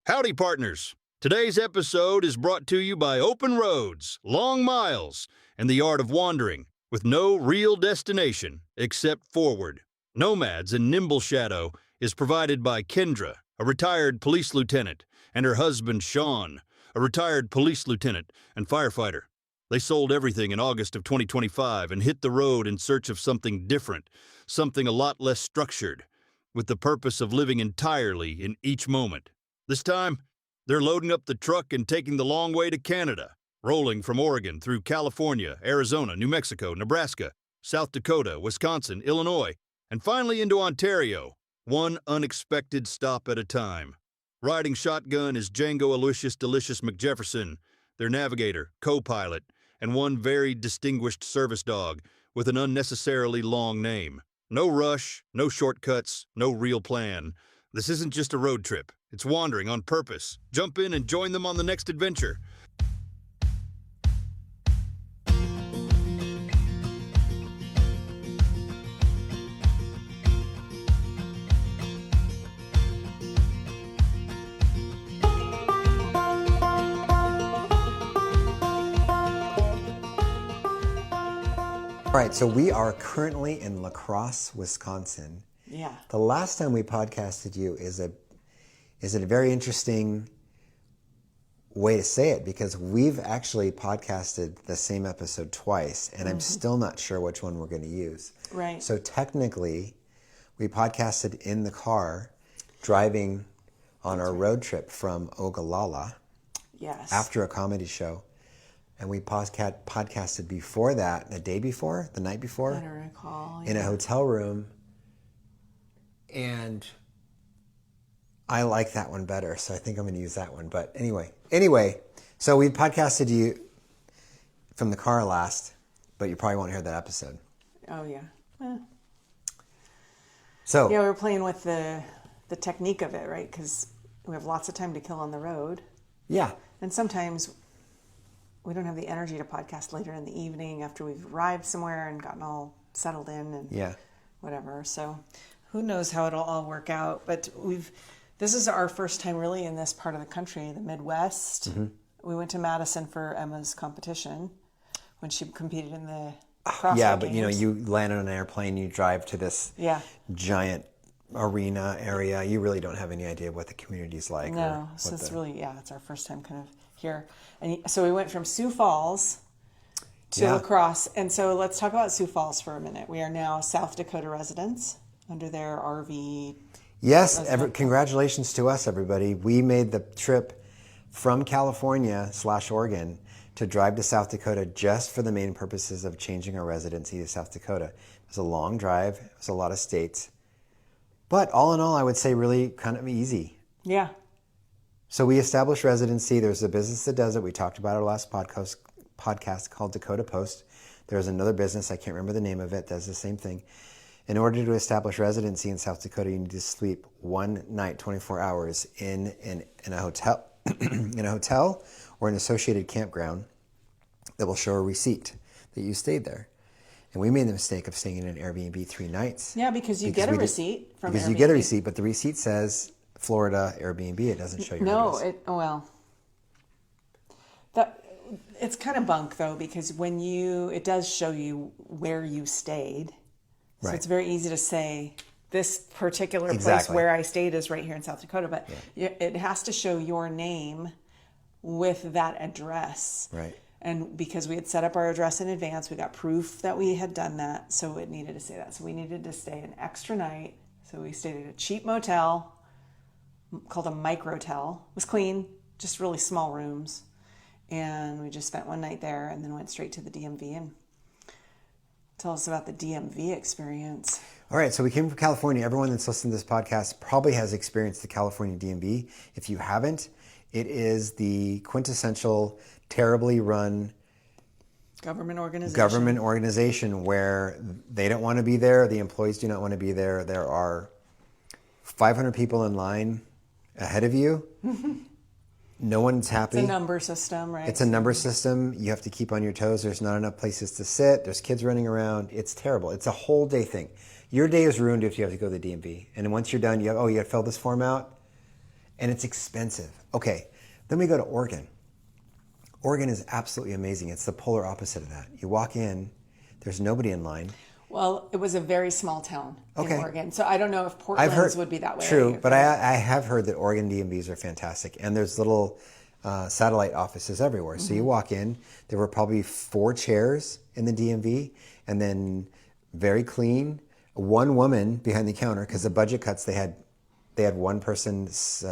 Howdy, partners. Today's episode is brought to you by open roads, long miles, and the art of wandering, with no real destination except forward. Nomads in Nimble Shadow is provided by Kendra, a retired police lieutenant, and her husband Sean, a retired police lieutenant and firefighter. They sold everything in August of 2025 and hit the road in search of something different, something a lot less structured, with the purpose of living entirely in each moment. This time, they're loading up the truck and taking the long way to Canada, rolling from Oregon through California, Arizona, New Mexico, Nebraska, South Dakota, Wisconsin, Illinois, and finally into Ontario, one unexpected stop at a time. Riding shotgun is Django Aloysius Delicious McJefferson, their navigator, co-pilot, and one very distinguished service dog with an unnecessarily long name. No rush, no shortcuts, no real plan. This isn't just a road trip. It's wandering on purpose. Jump in and join them on the next adventure. All right, so we are currently in La Crosse, Wisconsin. Yeah. The last time we podcasted you is a very interesting way to say it, because we've actually podcasted the same episode twice, and I'm still not sure which one we're going to use. Right. So technically, we podcasted in the car driving on our road trip from Ogallala. Yes. After a comedy show. And we podcasted before that, the day before, the night before. I don't recall. In a hotel room. And I like that one better, so I think I'm going to use that one. But anyway, so we podcasted you from the car last, but you probably won't hear that episode. Oh, yeah. So yeah, we were playing with the technique of it, right? Because we have lots of time to kill on the road. Yeah. And sometimes we don't have the energy to podcast later in the evening after we've arrived somewhere and gotten all settled in and whatever. So who knows how it'll all work out. But this is our first time really in this part of the country, the Midwest. Mm-hmm. We went to Madison for Emma's competition when she competed in the CrossFit but games. you land on an airplane, you drive to this giant arena area. You really don't have any idea what the community's like. No, so it's really, it's our first time kind of here. And so we went from Sioux Falls to La Crosse. And so let's talk about Sioux Falls for a minute. We are now South Dakota residents under their RV. Yes, congratulations to us, everybody. We made the trip from California / Oregon to drive to South Dakota just for the main purposes of changing our residency to South Dakota. It was a long drive. It was a lot of states. But all in all, I would say really kind of easy. Yeah. So we established residency. There's a business that does it. We talked about it our last podcast called Dakota Post. There's another business, I can't remember the name of it, does the same thing. In order to establish residency in South Dakota, you need to sleep one night, 24 hours in a hotel, in a hotel or an associated campground that will show a receipt that you stayed there. And we made the mistake of staying in an Airbnb 3 nights. Yeah, because you get a receipt from Airbnb. Because you get a receipt, but the receipt says Florida Airbnb. It doesn't show your address. It's kind of bunk though, because it does show you where you stayed. So it's very easy to say this particular place where I stayed is right here in South Dakota, but it has to show your name with that address. Right. And because we had set up our address in advance, we got proof that we had done that, so it needed to say that. So we needed to stay an extra night. So we stayed at a cheap motel called a microtel. It was clean, just really small rooms. And we just spent one night there and then went straight to the DMV. And tell us about the DMV experience. All right, so we came from California. Everyone that's listening to this podcast probably has experienced the California DMV. If you haven't, it is the quintessential, terribly run government organization where they don't want to be there. The employees do not want to be there. There are 500 people in line ahead of you. No one's happy. It's a number system, right? It's a number system. You have to keep on your toes. There's not enough places to sit. There's kids running around. It's terrible. It's a whole day thing. Your day is ruined if you have to go to the DMV. And once you're done, you have to fill this form out. and it's expensive. Okay, then we go to Oregon. Oregon is absolutely amazing. It's the polar opposite of that. You walk in, there's nobody in line. Well, it was a very small town in Okay. Oregon, so I don't know if Portland's would be that way. True, but I have heard that Oregon DMVs are fantastic, and there's little satellite offices everywhere. So you walk in, there were probably 4 chairs in the DMV, and then very clean. One woman behind the counter, because the budget cuts, they had one person's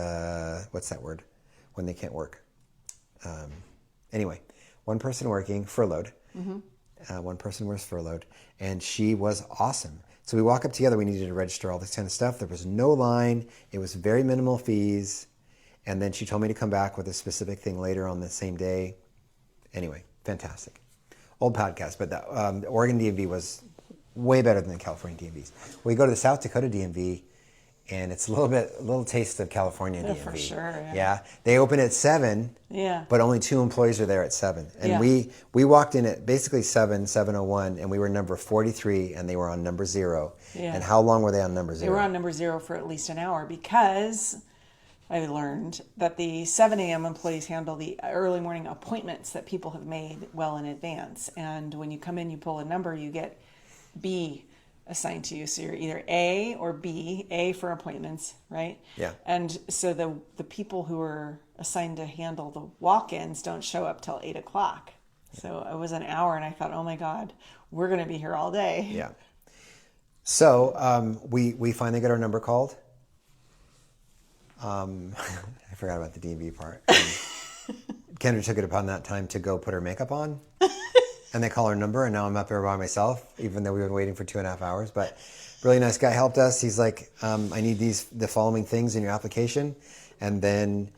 what's that word when they can't work? Anyway, one person working, furloughed. One person was furloughed, and she was awesome. So we walk up together. We needed to register all this kind of stuff. There was no line. It was very minimal fees. And then she told me to come back with a specific thing later on the same day. Anyway, fantastic. Old podcast, but the Oregon DMV was way better than the California DMVs. We go to the South Dakota DMV, and it's a little taste of California DMV. For sure. Yeah. They open at 7. Yeah. But only 2 employees are there at 7. And Yeah. we walked in at basically 7:01, and we were number 43, and they were on number 0. Yeah. And how long were they on number 0? They were on number 0 for at least an hour, because I learned that the 7 a.m. employees handle the early morning appointments that people have made well in advance. And when you come in, you pull a number, you get B assigned to you. So you're either A or B, A for appointments, right? Yeah. And so the people who are assigned to handle the walk-ins don't show up till 8 o'clock. So it was an hour, and I thought, oh my God, we're going to be here all day. Yeah. So we finally got our number called. I forgot about the DMV part. Kendra took it upon that time to go put her makeup on. And they call her number, and now I'm up here by myself, even though we've been waiting for 2.5 hours. But really nice guy helped us. He's like, I need the following things in your application. And then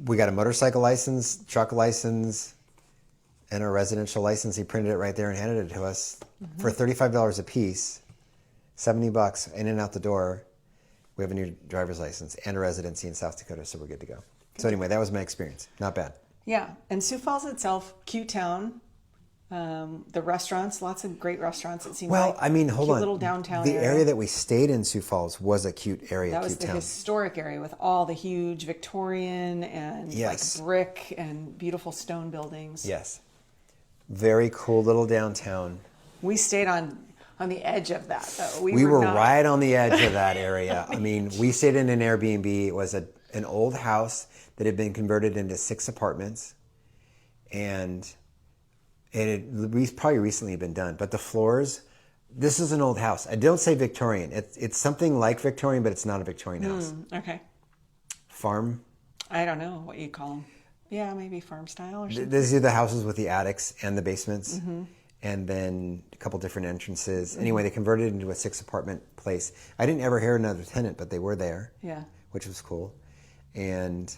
we got a motorcycle license, truck license, and a residential license. He printed it right there and handed it to us for $35 a piece, $70 in and out the door. We have a new driver's license and a residency in South Dakota, so we're good to go. So anyway, that was my experience. Not bad. Yeah, and Sioux Falls itself, cute town. The restaurants, lots of great restaurants. It seems Well, I mean, hold cute on. little downtown The area that we stayed in, Sioux Falls, was a cute area, that was cute the town. historic area with all the huge Victorian and Yes. like brick and beautiful stone buildings. Yes. Very cool little downtown. We stayed on the edge of that, though. We were not- right on the edge of that area. I mean, we stayed in an Airbnb. It was an old house that had been converted into 6 apartments. And it had probably recently been done. But the floors, this is an old house. I don't say Victorian. It's something like Victorian, but it's not a Victorian house. Okay. Farm. I don't know what you call them. Yeah, maybe farm style or something. These are the houses with the attics and the basements. And then a couple different entrances. Anyway, they converted it into a 6 apartment place. I didn't ever hear another tenant, but they were there. Yeah. Which was cool. And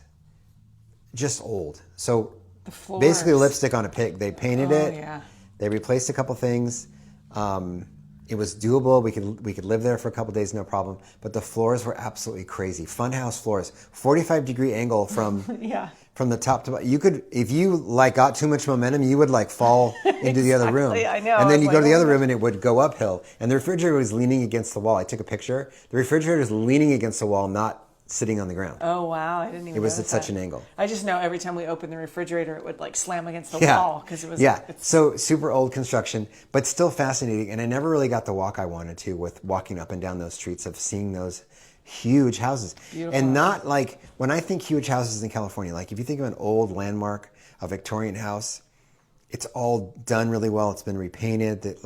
just old. So The floors. basically lipstick on a pig. They painted it. Yeah. They replaced a couple things. It was doable. We could live there for a couple days, no problem. But the floors were absolutely crazy. Funhouse floors, 45-degree angle from Yeah. from the top to bottom. You could, if you like got too much momentum, you would like fall into the other room. I know. And I then was you go to like, the oh other my room and it would go uphill. And the refrigerator was leaning against the wall. I took a picture. The refrigerator is leaning against the wall, not sitting on the ground. Oh, wow. I didn't even It was at notice such that. an angle. I just know every time we opened the refrigerator, it would like slam against the Yeah. wall because it was. Yeah. It's, So super old construction, but still fascinating. And I never really got the walk I wanted to with walking up and down those streets of seeing those huge houses. Beautiful And not like, when I think huge houses in California, like if you think of an old landmark, a Victorian house, it's all done really well. It's been repainted. The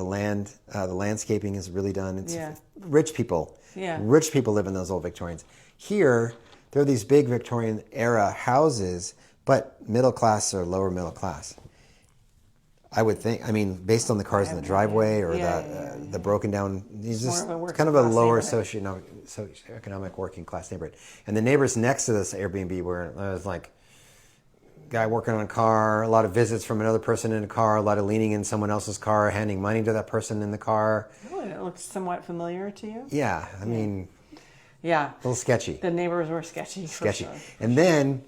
landscaping is really done. It's Yeah. rich people. Yeah. Rich people live in those old Victorians. Here, there are these big Victorian era houses, but middle class or lower middle class. I would think. I mean, based on the cars in the driveway or the broken down, it's more just of a working kind of a class lower neighborhood. socioeconomic working class neighborhood. And the neighbors next to this Airbnb were was like guy working on a car, a lot of visits from another person in a car, a lot of leaning in someone else's car, handing money to that person in the car. oh, it looks somewhat familiar to you. Yeah, I mean, Yeah. a little sketchy. The neighbors were sketchy. Sketchy. For sure. And then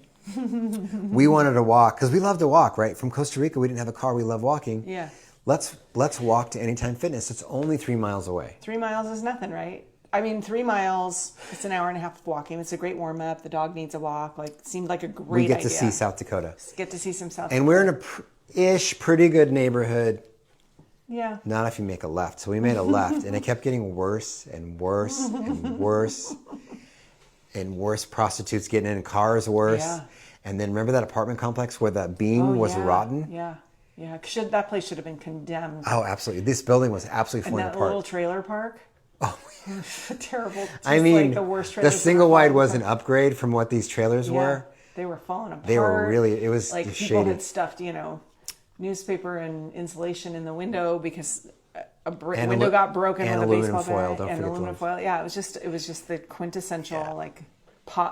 we wanted to walk because we love to walk, right? From Costa Rica, we didn't have a car. We love walking. Yeah. Let's walk to Anytime Fitness. It's only 3 miles away. 3 miles is nothing, right? I mean, 3 miles, it's an hour and a half of walking. It's a great warm up. The dog needs a walk. Like, it seemed like a great idea. We get to see South Dakota. Get to see some South And Dakota. we're in a pretty good neighborhood. Yeah. Not if you make a left. So we made a left, and it kept getting worse and worse and worse and worse. Prostitutes getting in cars worse. Yeah. And then remember that apartment complex where the beam was rotten? Yeah. Yeah. That place should have been condemned. Oh, absolutely. This building was absolutely And falling that apart. little trailer park. Oh, terrible. I mean, like the worst trailers the single ever wide fallen was an apart. upgrade from what these trailers were. They were falling apart. They were really, it was like shady. people had stuffed, newspaper and insulation in the window because a window got broken and with a aluminum baseball foil, bat don't and forget aluminum those. foil. Yeah, it was just the quintessential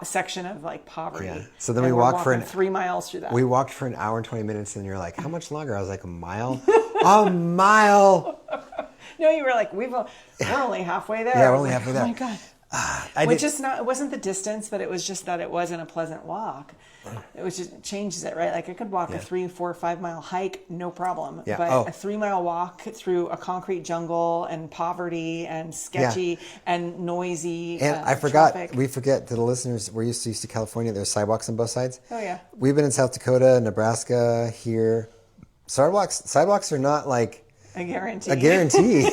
section of poverty. Yeah. So then And we we're walked for walking 3 miles through that. We walked for an hour and 20 minutes, and you're like, how much longer? I was like, a mile? A mile! No, you were like, we're only halfway there. Yeah, I we're was only like, halfway oh there. my God. It wasn't the distance, but it was just that it wasn't a pleasant walk. It was just changes it, right? Like I could walk a 3, 4, 5 mile hike, no problem. Yeah. But Oh. a 3 mile walk through a concrete jungle and poverty and sketchy and noisy. And I forgot, traffic. we forget to the listeners, we're used to California, there's sidewalks on both sides. Oh yeah. We've been in South Dakota, Nebraska, here. Sidewalks are not like I guarantee. a guarantee.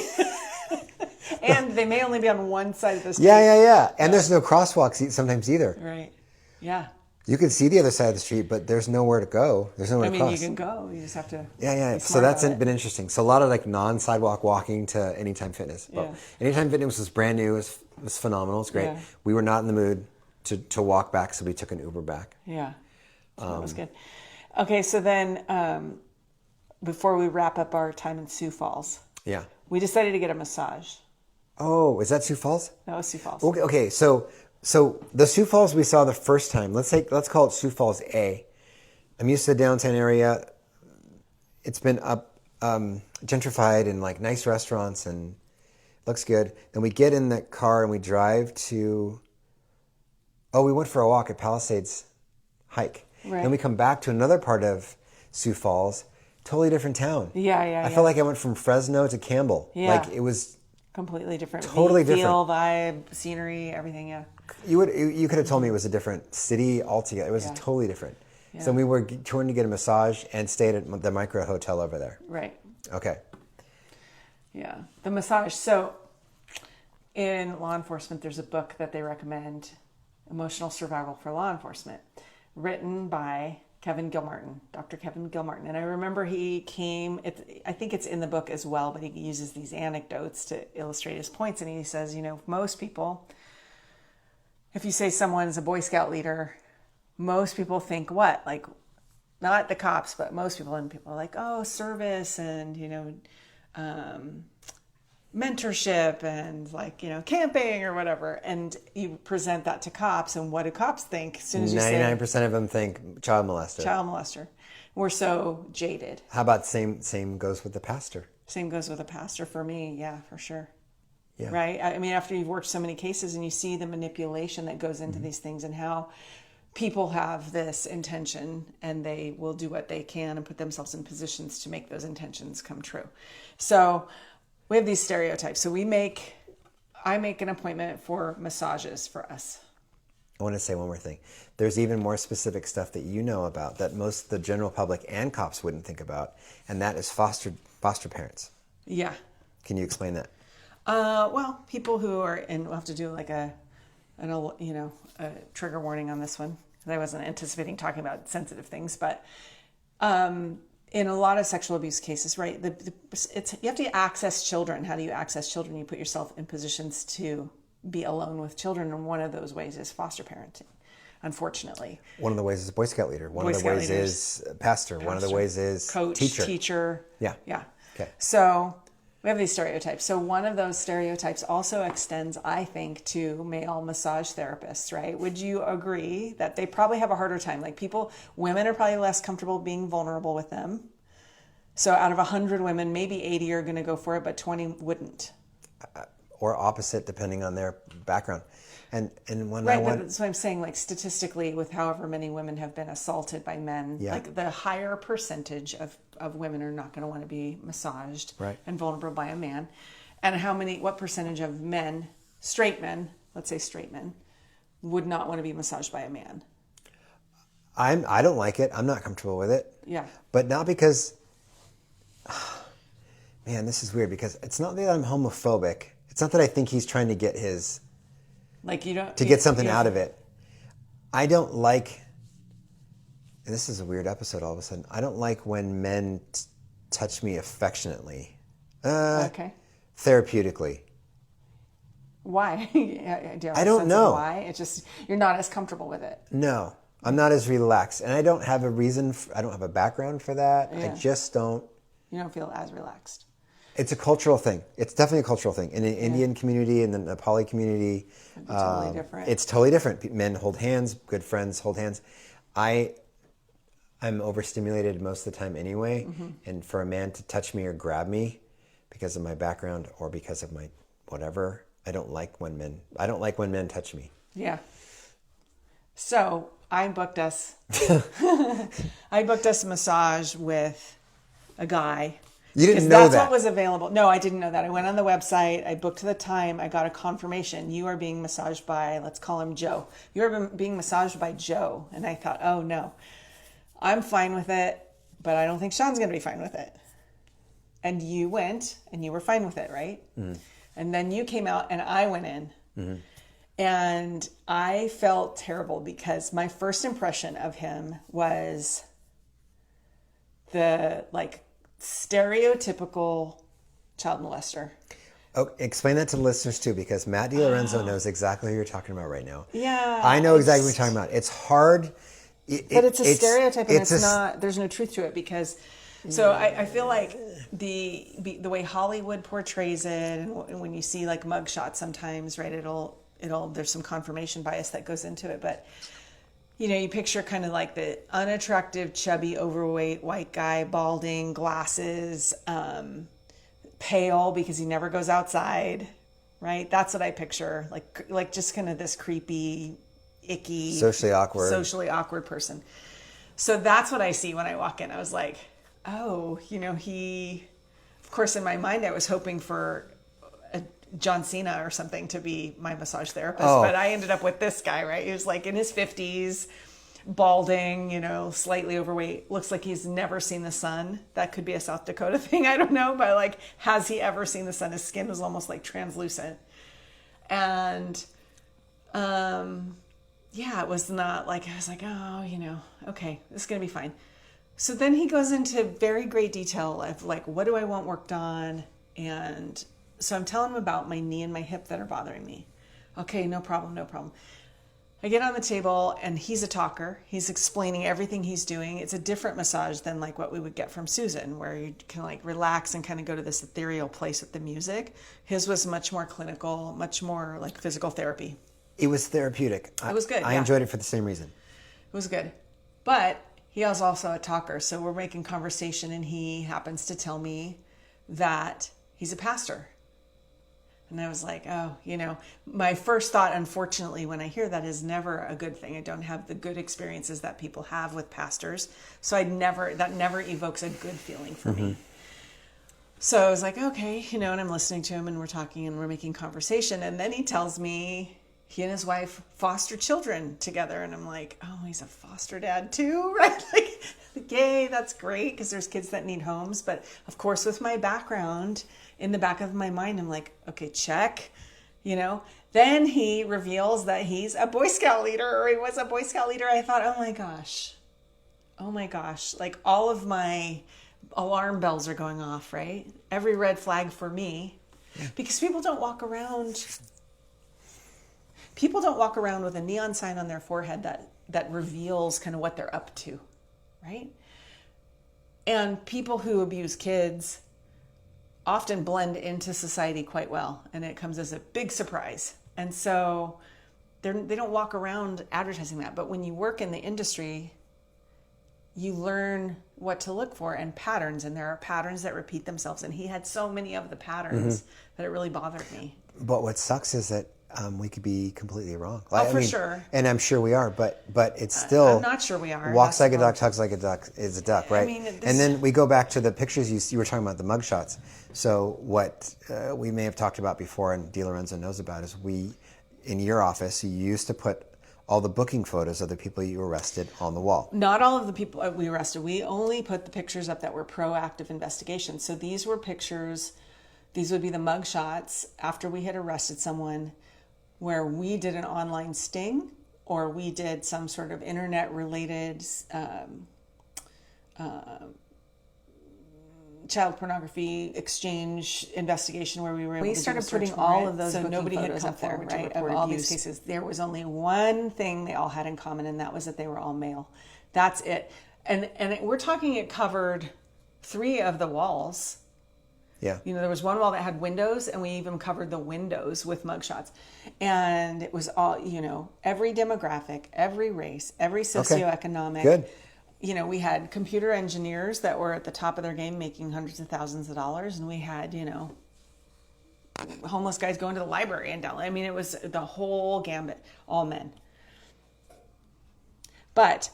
And they may only be on one side of the street. Yeah. And there's no crosswalks sometimes either. Right. Yeah. You can see the other side of the street, but there's nowhere to go. There's nowhere I to mean, cross. you can go. You just have to. Yeah. be So smart that's about it. been interesting. So a lot of non-sidewalk walking to Anytime Fitness. But Yeah. Anytime Fitness was brand new. It was phenomenal. It was great. Yeah. We were not in the mood to walk back, so we took an Uber back. Yeah, so that was good. Okay, so then before we wrap up our time in Sioux Falls, Yeah. we decided to get a massage. Oh, is that Sioux Falls? That was Sioux Falls. Okay. So the Sioux Falls we saw the first time. Let's call it Sioux Falls A. I'm used to the downtown area. It's been gentrified and nice restaurants and looks good. Then we get in the car and we drive to. Oh, we went for a walk at Palisades hike. Right. Then we come back to another part of Sioux Falls, totally different town. Yeah. I felt like I went from Fresno to Campbell. Yeah. It was. Completely different. Totally Feel, vibe, scenery, everything. Yeah. You could have told me it was a different city altogether. It was totally different. Yeah. So we were trying to get a massage and stayed at the Micro Hotel over there. Right. Okay. Yeah. The massage. So in law enforcement, there's a book that they recommend, Emotional Survival for Law Enforcement, written by Kevin Gilmartin, Dr. Kevin Gilmartin. And I remember he came, I think it's in the book as well, but he uses these anecdotes to illustrate his points. And he says, most people, if you say someone's a Boy Scout leader, most people think what? Not the cops, but most people, and people are like, oh, service and, mentorship and camping or whatever. And you present that to cops, and what do cops think as soon as you say 99% of them think child molester. child molester? We're so jaded. How about same goes with the pastor? Same goes with a pastor for me. Yeah, for sure. Yeah. Right. I mean, after you've worked so many cases and you see the manipulation that goes into these things and how people have this intention and they will do what they can and put themselves in positions to make those intentions come true. So we have these stereotypes. So I make an appointment for massages for us. I want to say one more thing. There's even more specific stuff that you know about that most the general public and cops wouldn't think about, and that is foster parents. Yeah. Can you explain that? Well, people who are in, we'll have to do a trigger warning on this one. I wasn't anticipating talking about sensitive things, but in a lot of sexual abuse cases, right? You have to access children. How do you access children? You put yourself in positions to be alone with children, and one of those ways is foster parenting. Unfortunately, one of the ways is Boy Scout leader. One Boy of the Scout ways leaders. is pastor. One of the ways is coach, teacher. Yeah. Yeah. Okay. So we have these stereotypes. So one of those stereotypes also extends, I think, to male massage therapists, right? Would you agree that they probably have a harder time? Women are probably less comfortable being vulnerable with them. So out of 100 women, maybe 80 are going to go for it, but 20 wouldn't. Or opposite, depending on their background. And when Right, but that's what I'm saying, statistically, with however many women have been assaulted by men, the higher percentage of women are not going to want to be massaged right. and vulnerable by a man. And what percentage of men straight men, let's say straight men, would not want to be massaged by a man. I don't like it. I'm not comfortable with it. Yeah. But not because, man, this is weird because it's not that I'm homophobic. It's not that I think he's trying to get his, Like you don't to get something out of it. I don't like, and this is a weird episode all of a sudden. I don't like when men touch me affectionately. Okay. Therapeutically. Why? Do you have I a don't sense know. of why? It's just you're not as comfortable with it. No, I'm not as relaxed, and I don't have a reason. I don't have a background for that. Yeah. I just don't. You don't feel as relaxed. It's a cultural thing. It's definitely a cultural thing. In an Indian community and the Nepali community, Totally different. it's totally different. Men hold hands. Good friends hold hands. I'm overstimulated most of the time anyway, and for a man to touch me or grab me because of my background or because of my whatever, I don't like when men touch me. Yeah. So I booked us a massage with a guy. You didn't Because know that's that. what was available. No, I didn't know that. I went on the website. I booked the time. I got a confirmation. You are being massaged by, let's call him Joe. You are being massaged by Joe. And I thought, oh no, I'm fine with it, but I don't think Sean's going to be fine with it. And you went and you were fine with it, right? Mm. And then you came out and I went in. Mm-hmm. And I felt terrible because my first impression of him was the stereotypical child molester. Oh, explain that to the listeners too, because Matt DiLorenzo knows exactly who you're talking about right now. Yeah. I know exactly what you're talking about. It's hard. But it's a stereotype and it's not, there's no truth to it because, so I feel like the way Hollywood portrays it and when you see like mugshots sometimes, right, there's some confirmation bias that goes into it, but you know, you picture kind of like the unattractive, chubby, overweight white guy, balding, glasses, pale because he never goes outside, right? That's what I picture, like just kind of this creepy, icky, socially awkward person. So that's what I see when I walk in. I was like, oh, you know, of course, in my mind, I was hoping for John Cena or something to be my massage therapist, but I ended up with this guy, right? He was like in his 50s, balding, you know, slightly overweight, looks like he's never seen the sun. That could be a South Dakota thing, I don't know, but like, has he ever seen the sun? His skin was almost like translucent. And yeah, it was not like, I was like, oh, you know, okay, this is going to be fine. So then he goes into very great detail of like, what do I want worked on? And so I'm telling him about my knee and my hip that are bothering me. Okay, no problem. I get on the table and he's a talker. He's explaining everything he's doing. It's a different massage than like what we would get from Susan, where you can like relax and kind of go to this ethereal place with the music. His was much more clinical, much more like physical therapy. It was therapeutic. It was good. I enjoyed it for the same reason. It was good. But he was also a talker. So we're making conversation and he happens to tell me that he's a pastor. And I was like, oh, you know, my first thought, unfortunately, when I hear that is never a good thing. I don't have the good experiences that people have with pastors. So that never evokes a good feeling for me. So I was like, okay, you know, and I'm listening to him and we're talking and we're making conversation. And then he tells me he and his wife foster children together. And I'm like, oh, he's a foster dad too, right? Like, yay, that's great because there's kids that need homes. But of course, with my background, in the back of my mind, I'm like, okay, check, you know. Then he reveals that he's a Boy Scout leader, or he was a Boy Scout leader. I thought, oh my gosh, like all of my alarm bells are going off, right? Every red flag for me, because people don't walk around with a neon sign on their forehead that reveals kind of what they're up to, right? And people who abuse kids often blend into society quite well, and it comes as a big surprise. And so they don't walk around advertising that. But when you work in the industry, you learn what to look for and patterns, and there are patterns that repeat themselves. And he had so many of the patterns that it really bothered me. But what sucks is that we could be completely wrong. For sure. And I'm sure we are, but it's still. I'm not sure we are. Walks like a duck, talks like a duck is a duck, right? And then we go back to the pictures you were talking about, the mugshots. So what we may have talked about before, and Di Lorenzo knows about, is in your office, you used to put all the booking photos of the people you arrested on the wall. Not all of the people we arrested. We only put the pictures up that were proactive investigations. So these were pictures, these would be the mug shots after we had arrested someone where we did an online sting or we did some sort of internet-related child pornography exchange investigation where we were able to started putting all of those so nobody had come forward right of all these cases. There was only one thing they all had in common, and that was that they were all male. That's it. And we're talking, it covered 3 of the walls. Yeah. There was one wall that had windows, and we even covered the windows with mugshots. And it was all, every demographic, every race, every socioeconomic. Good. We had computer engineers that were at the top of their game making hundreds of thousands of dollars. And we had, homeless guys going to the library in Delhi. I mean, it was the whole gambit, all men. But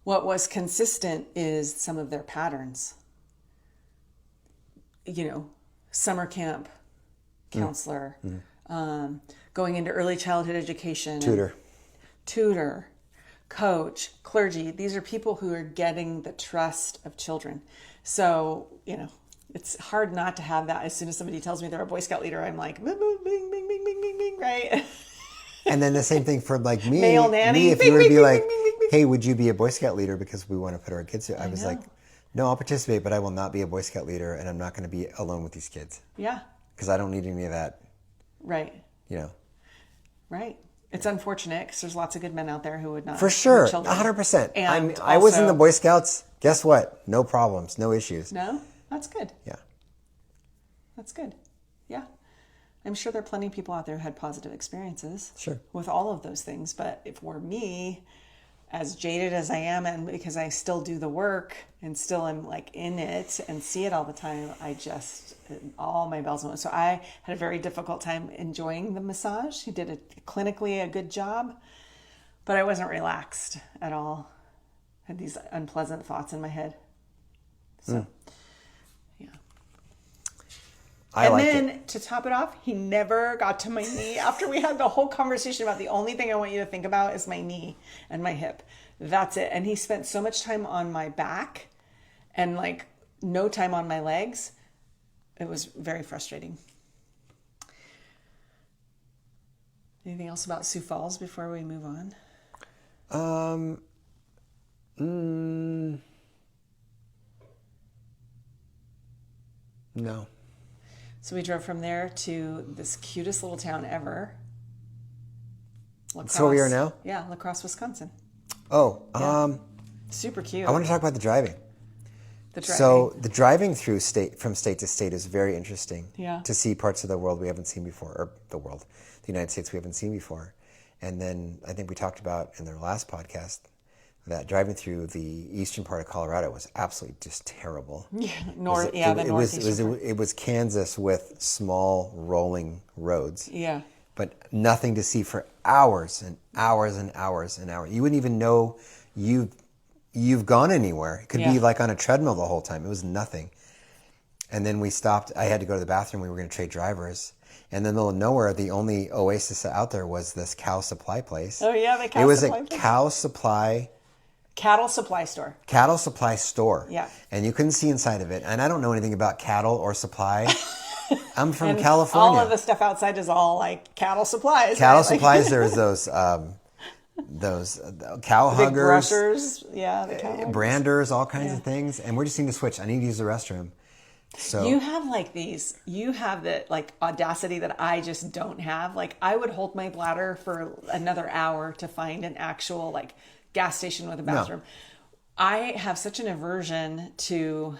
what was consistent is some of their patterns. Summer camp counselor, going into early childhood education. Tutor. Coach, clergy. These are people who are getting the trust of children. So, it's hard not to have that. As soon as somebody tells me they're a Boy Scout leader, I'm like, bing, bing, bing, bing, bing, bing, bing, right? And then the same thing for like me. Male nanny. If you were to be like, hey, would you be a Boy Scout leader because we want to put our kids through? I was like, no, I'll participate, but I will not be a Boy Scout leader, and I'm not going to be alone with these kids. Yeah. Because I don't need any of that. Right. Right. It's unfortunate because there's lots of good men out there who would not. For sure, 100%. I was in the Boy Scouts. Guess what? No problems, no issues. No? That's good. Yeah. That's good. Yeah. I'm sure there are plenty of people out there who had positive experiences. Sure. With all of those things. But for me, as jaded as I am, and because I still do the work and still am like in it and see it all the time, all my bells and whistles. So I had a very difficult time enjoying the massage. He did clinically a good job, but I wasn't relaxed at all. I had these unpleasant thoughts in my head. So, yeah. And then to top it off, he never got to my knee after we had the whole conversation about the only thing I want you to think about is my knee and my hip. That's it. And he spent so much time on my back and like no time on my legs. It was very frustrating. Anything else about Sioux Falls before we move on? No. So we drove from there to this cutest little town ever. That's where we are now? Yeah, La Crosse, Wisconsin. Oh, yeah. Super cute. I want to talk about the driving. So the driving through from state to state is very interesting. Yeah. To see parts of the world we haven't seen before, or the United States we haven't seen before. And then I think we talked about in their last podcast that driving through the eastern part of Colorado was absolutely just terrible. Yeah, it was Kansas with small rolling roads. Yeah. But nothing to see for hours and hours and hours and hours. You wouldn't even know you've gone anywhere. It could be like on a treadmill the whole time. It was nothing. And then we stopped. I had to go to the bathroom. We were going to trade drivers. And in the middle of nowhere, the only oasis out there was this cow supply place. Oh, yeah, the cow supply place. It was a cow supply... Cattle supply store. Cattle supply store. Yeah. And you couldn't see inside of it. And I don't know anything about cattle or supply. I'm from California. All of the stuff outside is all like cattle supplies. Cattle supplies. There's those cow big huggers, brushers, the cow huggers. branders, all kinds of things. And we're just need to switch. I need to use the restroom. So you have like these. You have the like audacity that I just don't have. Like I would hold my bladder for another hour to find an actual like gas station with a bathroom. No. I have such an aversion to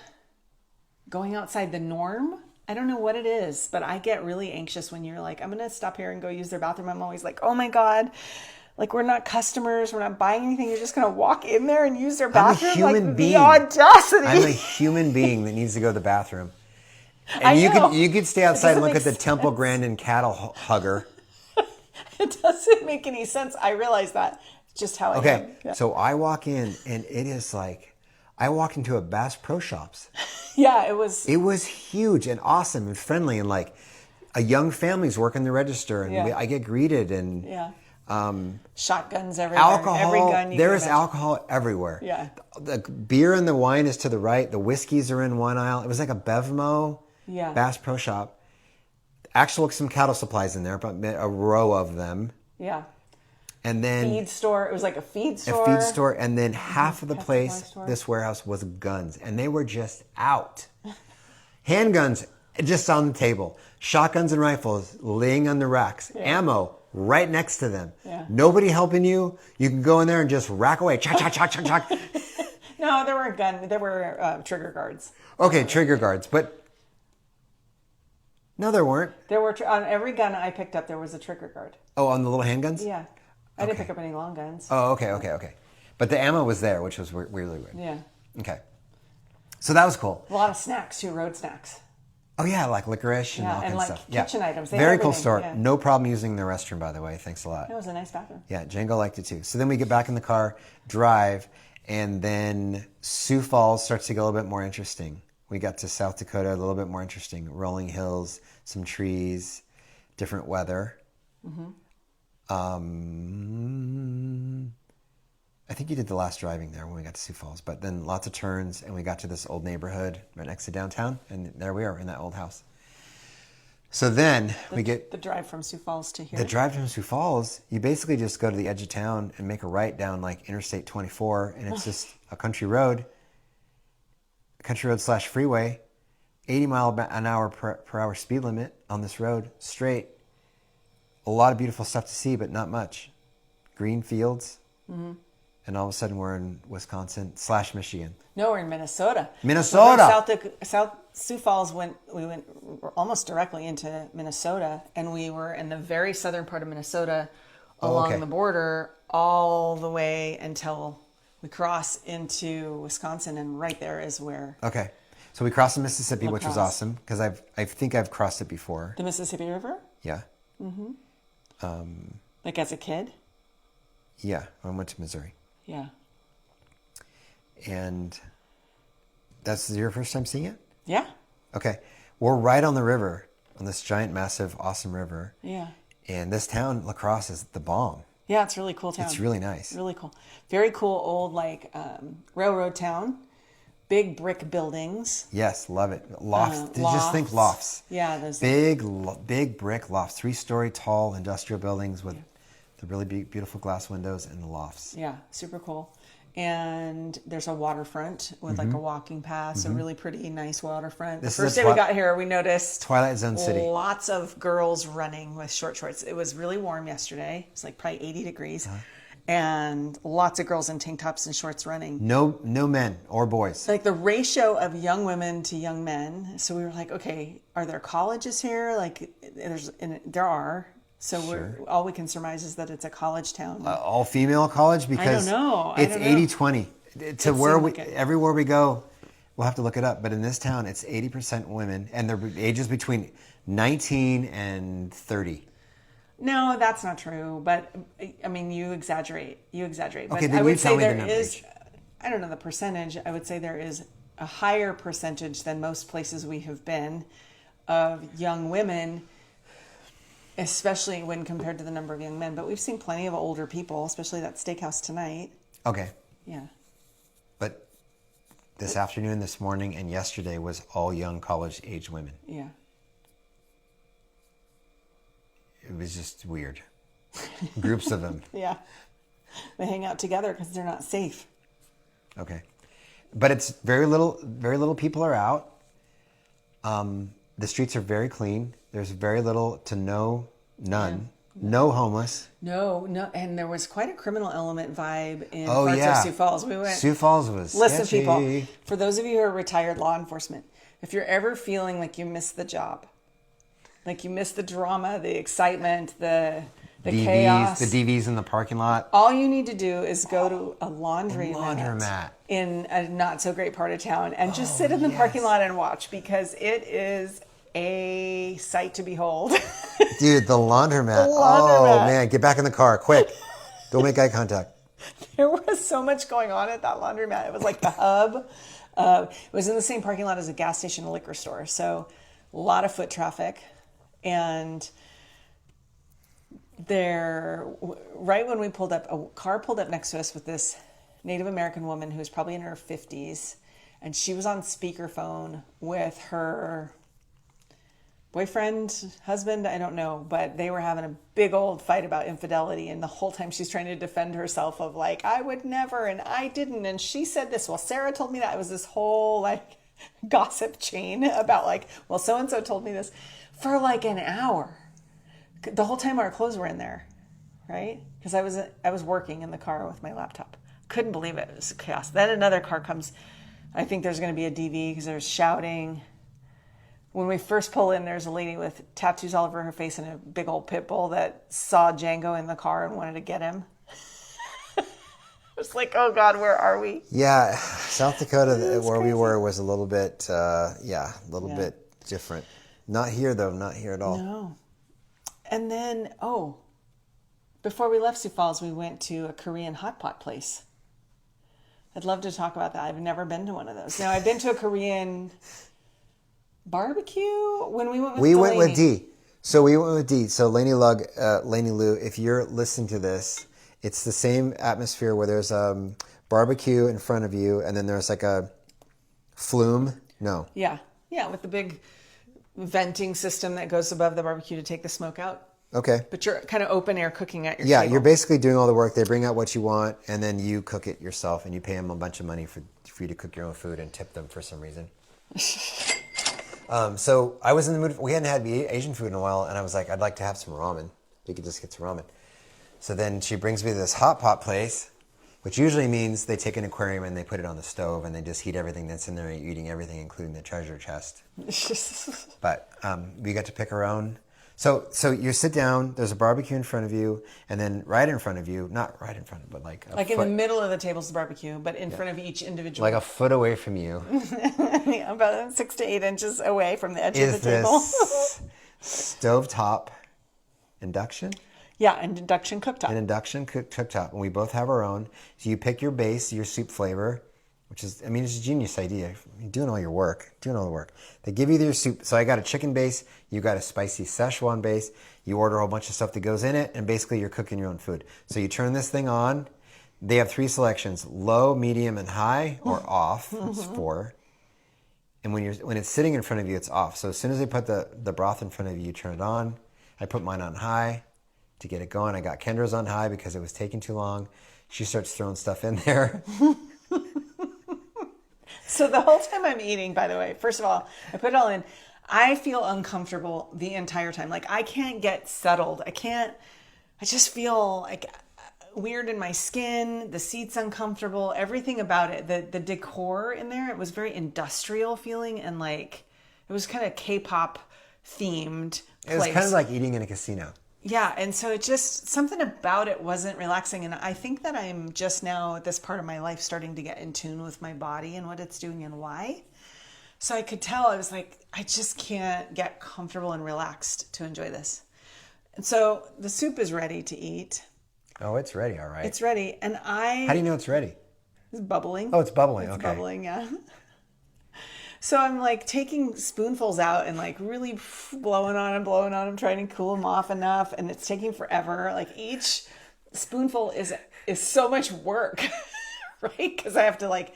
going outside the norm. I don't know what it is, but I get really anxious when you're like, I'm going to stop here and go use their bathroom. I'm always like, oh my God, like we're not customers. We're not buying anything. You're just going to walk in there and use their bathroom. I'm a human being. The audacity. I'm a human being that needs to go to the bathroom. And you could stay outside and look at the Temple Grandin cattle hugger. It doesn't make any sense. I realize that. Just how I am. Okay, Yeah. so I walk in and it is like, I walked into a Bass Pro Shops. Yeah, it was. It was huge and awesome and friendly, and like a young family's working the register, and Yeah. I get greeted, and Yeah. Shotguns everywhere. alcohol. Every gun you There can is imagine. alcohol everywhere. Yeah. The beer and the wine is to the right. The whiskeys are in one aisle. It was like a Bevmo Yeah. Bass Pro Shop. Actual some cattle supplies in there, about a row of them. Yeah. And then Feed store. It was like a feed store. a feed store, and then half of the Pet place, supply store. this warehouse, was guns, and they were just out. Handguns just on the table, shotguns and rifles laying on the racks, ammo right next to them. Yeah. Nobody helping you. You can go in there and just rack away. Chock, chock, chock, chock, chock. No, there weren't gun. There were trigger guards. Okay, trigger guards, but no, there weren't. There were on every gun I picked up. There was a trigger guard. Oh, on the little handguns? Yeah, I didn't pick up any long guns. Oh, okay. But the ammo was there, which was really weird. Yeah, Okay. So that was cool. a lot of snacks too. Road snacks. Oh yeah, like licorice and Yeah, all and kinds like of stuff. kitchen items. They Very had cool everything, store. yeah. No problem using the restroom, by the way. Thanks a lot. It was a nice bathroom. Yeah, Django liked it too. So then we get back in the car, drive, and then Sioux Falls starts to get a little bit more interesting. We got to South Dakota, a little bit more interesting. Rolling hills, some trees, different weather. I think you did the last driving there when we got to Sioux Falls, but then lots of turns, and we got to this old neighborhood right next to downtown, and there we are in that old house. So then we get the drive from Sioux Falls to here. the drive to Sioux Falls. You basically just go to the edge of town and make a right down like Interstate 24, and it's just a country road / freeway, 80 mile an hour per hour speed limit on this road, straight. A lot of beautiful stuff to see, but not much. Green fields. And all of a sudden we're in Wisconsin / Michigan. No, we're in Minnesota. Minnesota! South Sioux Falls we went almost directly into Minnesota, and we were in the very southern part of Minnesota along okay. the border all the way until we cross into Wisconsin, and right there is where Okay. So we crossed the Mississippi, which was Lacrosse. awesome because I think I've crossed it before. the Mississippi River, Yeah. like as a kid. Yeah. I went to Missouri. Yeah. And that's your first time seeing it? Yeah. Okay. We're right on the river, on this giant, massive, awesome river. Yeah. And this town, La Crosse, is the bomb. Yeah, it's a really cool town. It's really nice. Really cool. Very cool old like railroad town. Big brick buildings. Yes, love it. Lofts. Just think lofts. Yeah, those Big brick lofts. 3-story tall industrial buildings with the really beautiful glass windows and the lofts. Yeah, super cool. And there's a waterfront with like a walking path, so really pretty, nice waterfront. This The is first a day we got here, we noticed Twilight Zone City. lots of girls running with short shorts. It was really warm yesterday. It's like probably 80 degrees. And lots of girls in tank tops and shorts running. No men or boys. Like the ratio of young women to young men. So we were like, okay, are there colleges here? Like there are. So all we can surmise is that it's a college town. All female college because know. it's 80-20. To where we like it. everywhere we go, we'll have to look it up. But in this town, it's 80% women, and their ages between 19 and 30. No, that's not true. But I mean, you exaggerate. But Okay, then I you would tell say me the there number. is. I don't know the percentage. I would say there is a higher percentage than most places we have been of young women, especially when compared to the number of young men. But we've seen plenty of older people, especially that steakhouse tonight. Okay, Yeah. but this afternoon, this morning, and yesterday was all young college-age women. Yeah. It was just weird. Groups of them. Yeah. They hang out together because they're not safe. Okay, but it's very little people are out. The streets are very clean. There's very little to none. No homeless. No, and there was quite a criminal element vibe in Oh, parts yeah. of Sioux Falls. We went. Sioux Falls was Listen, sketchy. people, for those of you who are retired law enforcement, if you're ever feeling like you missed the job, like you missed the drama, the excitement, the chaos, The DVs in the parking lot. all you need to do is go to a laundromat Laundromat. in a not so great part of town and just sit in the parking lot and watch, because it is a sight to behold. Dude, the laundromat. The Oh, laundromat. man. Get back in the car. Quick. Don't make eye contact. There was so much going on at that laundromat. It was like the hub. It was in the same parking lot as a gas station and liquor store. So a lot of foot traffic. And right when we pulled up, a car pulled up next to us with this Native American woman who was probably in her 50s. And she was on speakerphone with her boyfriend, husband, I don't know, but they were having a big old fight about infidelity. And the whole time she's trying to defend herself of like, I would never, and I didn't. And she said this, well, Sarah told me that. It was this whole like gossip chain about like, well, so-and-so told me this for like an hour. The whole time our clothes were in there, right? Because I was working in the car with my laptop. Couldn't believe it. It was chaos. Then another car comes. I think there's going to be a DV because there's shouting. When we first pull in, there's a lady with tattoos all over her face and a big old pit bull that saw Django in the car and wanted to get him. It's like, oh God, where are we? Yeah, South Dakota, where we were, was a little bit, bit different. Not here, though. Not here at all. No. And then, before we left Sioux Falls, we went to a Korean hot pot place. I'd love to talk about that. I've never been to one of those. Now, I've been to a Korean barbecue when we went with We went Delaney. with D. So we went with D. So Laney Lou, if you're listening to this, it's the same atmosphere where there's barbecue in front of you, and then there's like a flume. No. Yeah, with the big venting system that goes above the barbecue to take the smoke out. Okay. But you're kind of open air cooking at your Yeah, table. you're basically doing all the work. They bring out what you want, and then you cook it yourself, and you pay them a bunch of money for you to cook your own food and tip them for some reason. So I was in the mood. We hadn't had Asian food in a while, and I was like, I'd like to have some ramen. We could just get some ramen. So then she brings me to this hot pot place, which usually means they take an aquarium and they put it on the stove, and they just heat everything that's in there, and you're eating everything, including the treasure chest. But we got to pick our own. So you sit down, there's a barbecue in front of you, and then right in front of you, not right in front of, but like a like foot, in the middle of the table's the barbecue, but in front of each individual. like a foot away from you, Yeah, about 6 to 8 inches away from the edge of is the table. this stovetop induction? Yeah, and induction cooktop. An induction cooktop, and we both have our own. So you pick your base, your soup flavor, which is, I mean, it's a genius idea. You're doing all the work. They give you your soup. So I got a chicken base. You got a spicy Szechuan base. You order a whole bunch of stuff that goes in it, and basically you're cooking your own food. So you turn this thing on. They have 3 selections: low, medium, and high, or off. It's 4. And when it's sitting in front of you, it's off. So as soon as they put the broth in front of you, you turn it on. I put mine on high to get it going. I got Kendra's on high because it was taking too long. She starts throwing stuff in there. So the whole time I'm eating, by the way, first of all, I put it all in. I feel uncomfortable the entire time. Like I can't get settled. I just feel like weird in my skin. The seat's uncomfortable. Everything about it. The decor in there, it was very industrial feeling, and like it was kind of K-pop themed place. It was kind of like eating in a casino. Yeah, and so it just, something about it wasn't relaxing. And I think that I'm just now at this part of my life starting to get in tune with my body and what it's doing and why. So I could tell, I was like, I just can't get comfortable and relaxed to enjoy this. And so the soup is ready to eat. Oh, it's ready, all right. It's ready. And How do you know it's ready? It's bubbling. Oh, it's bubbling, It's okay. bubbling, yeah. So I'm like taking spoonfuls out and like really blowing on them, trying to cool them off enough. And it's taking forever. Like each spoonful is so much work, right? Because I have to like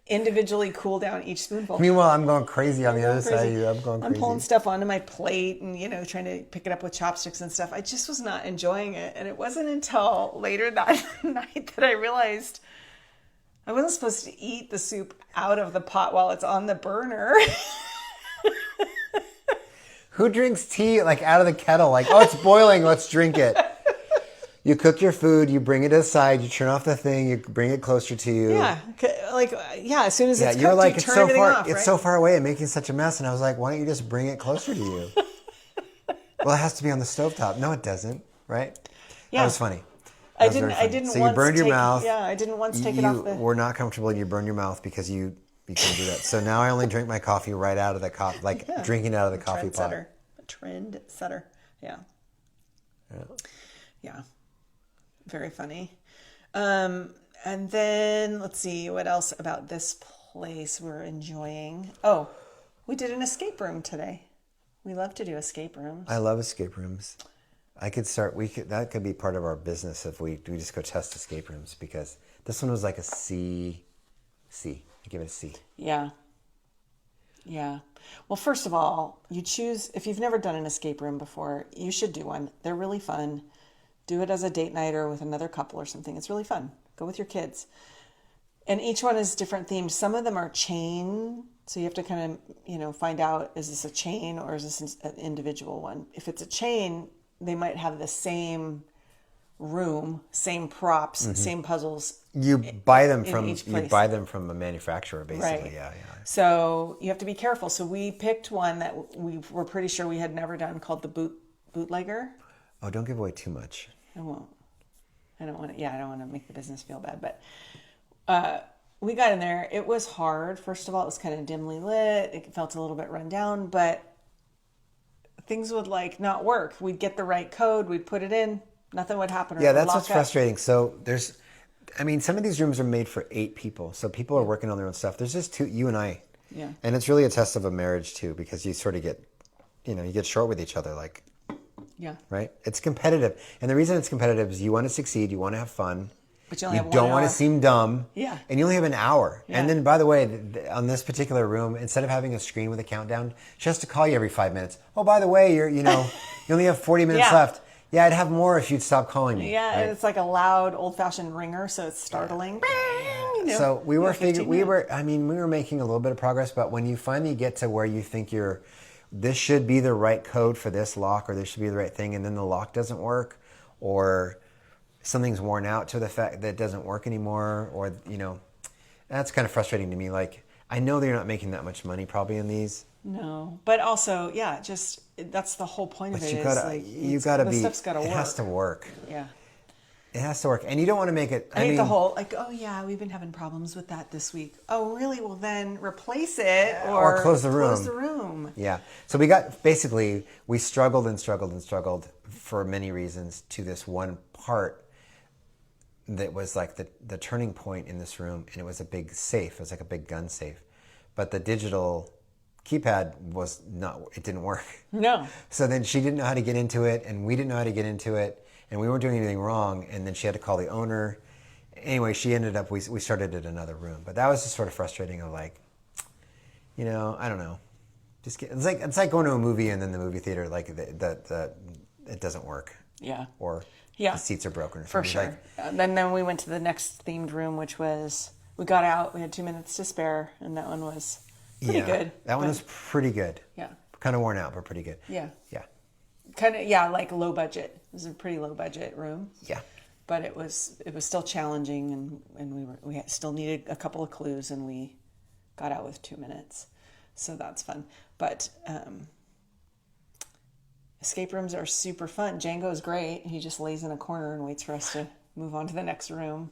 individually cool down each spoonful. Meanwhile, I'm going crazy on the other side of Crazy. you. I'm going crazy. I'm pulling stuff onto my plate and, trying to pick it up with chopsticks and stuff. I just was not enjoying it. And it wasn't until later that night that I realized I wasn't supposed to eat the soup out of the pot while it's on the burner. Who drinks tea like out of the kettle? Like, oh, it's boiling, let's drink it. You cook your food, you bring it aside, you turn off the thing, you bring it closer to you. Yeah. As soon as it's you're cooked, like, you it's turn so everything far, off, it's right? so far away and making such a mess. And I was like, why don't you just bring it closer to you? Well, it has to be on the stovetop. No, it doesn't, right? Yeah. That was funny. I That was very funny. didn't So once you burned your take- mouth. Yeah, I didn't once take it off the... You were not comfortable and you burned your mouth because you couldn't do that. So now I only drink my coffee right out of the coffee, drinking out of the coffee pot. A trend setter. Yeah. Yeah. Very funny. And then let's see what else about this place we're enjoying. Oh, we did an escape room today. We love to do escape rooms. I love escape rooms. I could start. That could be part of our business if we just go test escape rooms, because this one was like a C. I give it a C. Yeah. Yeah. Well, first of all, you choose, if you've never done an escape room before, you should do one. They're really fun. Do it as a date night or with another couple or something. It's really fun. Go with your kids. And each one is different themed. Some of them are chain. So you have to kind of, find out, is this a chain or is this an individual one? If it's a chain, they might have the same room, same props, same puzzles. You buy them from a manufacturer, basically. Right. Yeah. So you have to be careful. So we picked one that we were pretty sure we had never done, called the bootlegger. Oh, don't give away too much. I won't. I don't want to make the business feel bad, but we got in there. It was hard. First of all, it was kind of dimly lit. It felt a little bit run down, but things would not work. We'd get the right code. We'd put it in. Nothing would happen. Yeah, that's what's frustrating. So some of these rooms are made for 8 people. So people are working on their own stuff. There's just you and I. Yeah. And it's really a test of a marriage too, because you sort of get, you get short with each other. Yeah. Right? It's competitive. And the reason it's competitive is you want to succeed. You want to have fun. But you only have 1 don't hour. want to seem dumb. Yeah. And you only have an hour. Yeah. And then, by the way, on this particular room, instead of having a screen with a countdown, she has to call you every 5 minutes. Oh, by the way, you only have 40 minutes left. Yeah, I'd have more if you'd stop calling me. Yeah, right? It's like a loud, old-fashioned ringer, so it's startling. So we were making a little bit of progress, but when you finally get to where you think this should be the right code for this lock, or this should be the right thing, and then the lock doesn't work, or something's worn out to the fact that it doesn't work anymore, or that's kind of frustrating to me. I know they're not making that much money probably in these. No, but also, that's the whole point of it. The stuff's gotta work. It has to work. Yeah. It has to work, and you don't want to make it. I mean, the whole we've been having problems with that this week. Oh, really? Well, then replace it or close the room. Close the room. Yeah. So we struggled and struggled and struggled for many reasons to this one part that was like the turning point in this room, and it was a big safe. It was like a big gun safe, but the digital keypad it didn't work. No. So then she didn't know how to get into it, and we didn't know how to get into it, and we weren't doing anything wrong, and then she had to call the owner. Anyway, she ended up, we started at another room, but that was just sort of frustrating of I don't know. It's like going to a movie and then the movie theater, it doesn't work. Yeah. Or the seats are broken or something. For sure. Then we went to the next themed room, which was, we got out, we had 2 minutes to spare, and that one was pretty good. That one was pretty good. Yeah. Kind of worn out, but pretty good. Yeah. Yeah. Kind of, low budget. It was a pretty low budget room. Yeah. But it was still challenging, and we still needed a couple of clues, and we got out with 2 minutes. So that's fun. But escape rooms are super fun. Django's great. He just lays in a corner and waits for us to move on to the next room.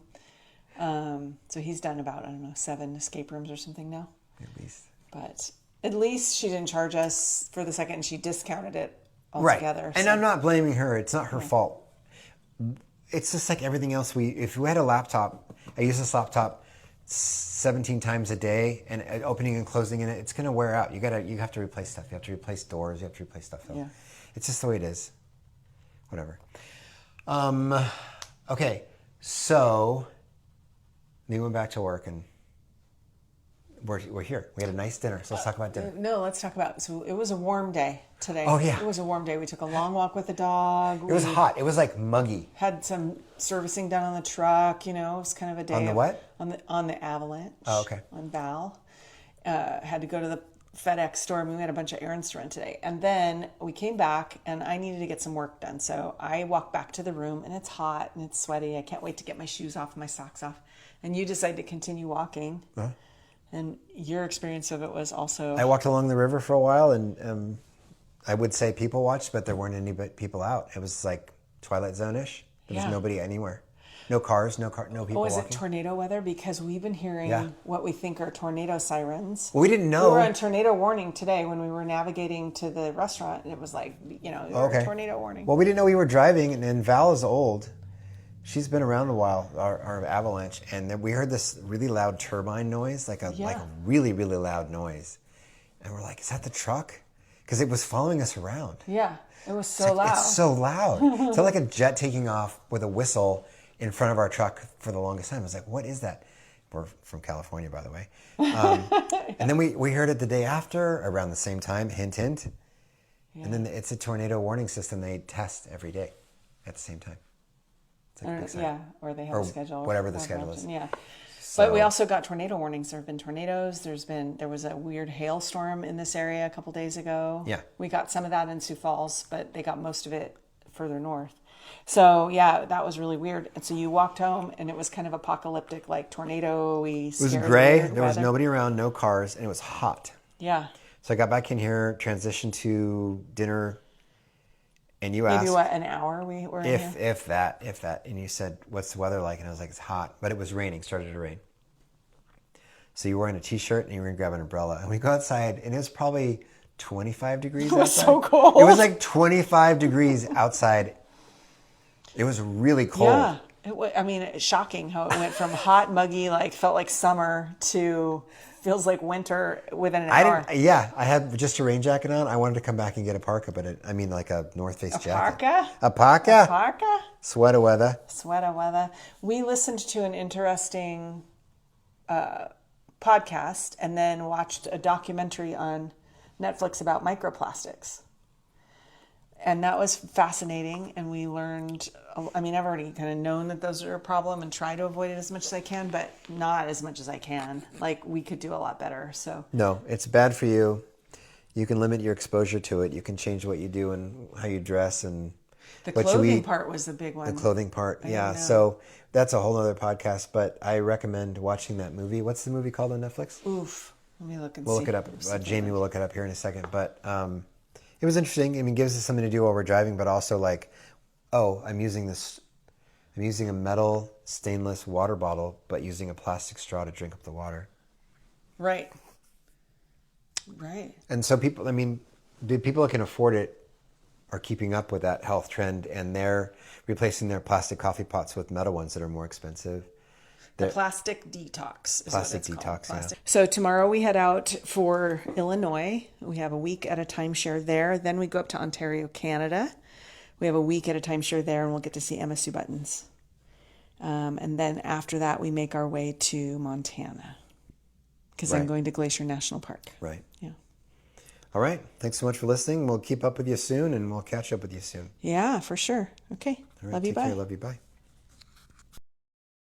So he's done about, 7 escape rooms or something now. At least. But at least she didn't charge us for the second, and she discounted it altogether. Right. And I'm not blaming her. It's not her fault. It's just like everything else. If we had a laptop, I use this laptop 17 times a day, and opening and closing in it, it's going to wear out. You have to replace stuff. You have to replace doors. You have to replace stuff. Yeah. It's just the way it is. Whatever. Okay. So we went back to work, and we're here. We had a nice dinner. So let's talk about dinner. No, let's talk about. So it was a warm day today. Oh yeah. It was a warm day. We took a long walk with the dog. It was hot. It was muggy. Had some servicing done on the truck. It was kind of a day. On the what? On the Avalanche. Oh, okay. On Val. Had to go to the FedEx store. I mean, we had a bunch of errands to run today. And then we came back, and I needed to get some work done. So I walked back to the room, and it's hot, and it's sweaty. I can't wait to get my shoes off and my socks off. And you decided to continue walking. Huh? And your experience of it was also... I walked along the river for a while, and I would say people watched, but there weren't any people out. It was like Twilight Zone-ish. There was nobody anywhere. No cars, no people Oh, is walking. it tornado weather? Because we've been hearing what we think are tornado sirens. Well, we didn't know. We were on tornado warning today when we were navigating to the restaurant, and it was like, tornado warning. Well, we didn't know we were driving, and Val is old. She's been around a while, our avalanche, and then we heard this really loud turbine noise, like a really, really loud noise. And we're like, is that the truck? Because it was following us around. Yeah, it was so loud. It's so loud. It felt like a jet taking off with a whistle in front of our truck for the longest time. I was like, what is that? We're from California, by the way. And then we heard it the day after, around the same time, hint, hint. Yeah. And then it's a tornado warning system they test every day at the same time. It's like or they have a schedule. Whatever the schedule is. Yeah. So, but we also got tornado warnings. There have been tornadoes. There was a weird hailstorm in this area a couple days ago. Yeah. We got some of that in Sioux Falls, but they got most of it further north. So yeah, that was really weird. And so you walked home and it was kind of apocalyptic, like tornado-y. It was gray. There was nobody around, no cars, and it was hot. Yeah. So I got back in here, transitioned to dinner, and you asked... Maybe an hour we were in here? If that. And you said, what's the weather like? And I was like, it's hot. But it was raining, started to rain. So you were wearing a t-shirt and you were going to grab an umbrella. And we go outside and it was probably 25 degrees outside. It was so cold. It was like 25 degrees outside. It was really cold. Yeah. It's shocking how it went from hot, muggy, like felt like summer to feels like winter within an hour. I had just a rain jacket on. I wanted to come back and get a parka, but like a North Face jacket. Parka? A parka? A parka? Sweater weather. Sweater weather. We listened to an interesting podcast and then watched a documentary on Netflix about microplastics. And that was fascinating. And we learned, I've already kind of known that those are a problem and try to avoid it as much as I can, but not as much as I can. Like we could do a lot better. So no, it's bad for you. You can limit your exposure to it. You can change what you do and how you dress and the what clothing you eat. part was the big one. The clothing part, yeah. So that's a whole other podcast, but I recommend watching that movie. What's the movie called on Netflix? Oof. Let me look and we'll see. We'll look it up. Jamie will look it up here in a second. But it was interesting. It gives us something to do while we're driving, but also like, I'm using a metal stainless water bottle, but using a plastic straw to drink up the water. Right. And so people that can afford it are keeping up with that health trend, and they're replacing their plastic coffee pots with metal ones that are more expensive. The plastic detox. Plastic detox, yeah. So tomorrow we head out for Illinois. We have a week at a timeshare there. Then we go up to Ontario, Canada. We have a week at a timeshare there, and we'll get to see Emma Sue Buttons. And then after that, we make our way to Montana because I'm going to Glacier National Park. Right. Yeah. All right. Thanks so much for listening. We'll keep up with you soon, and we'll catch up with you soon. Yeah, for sure. Okay. All right, Love you. Bye. Love you. Bye.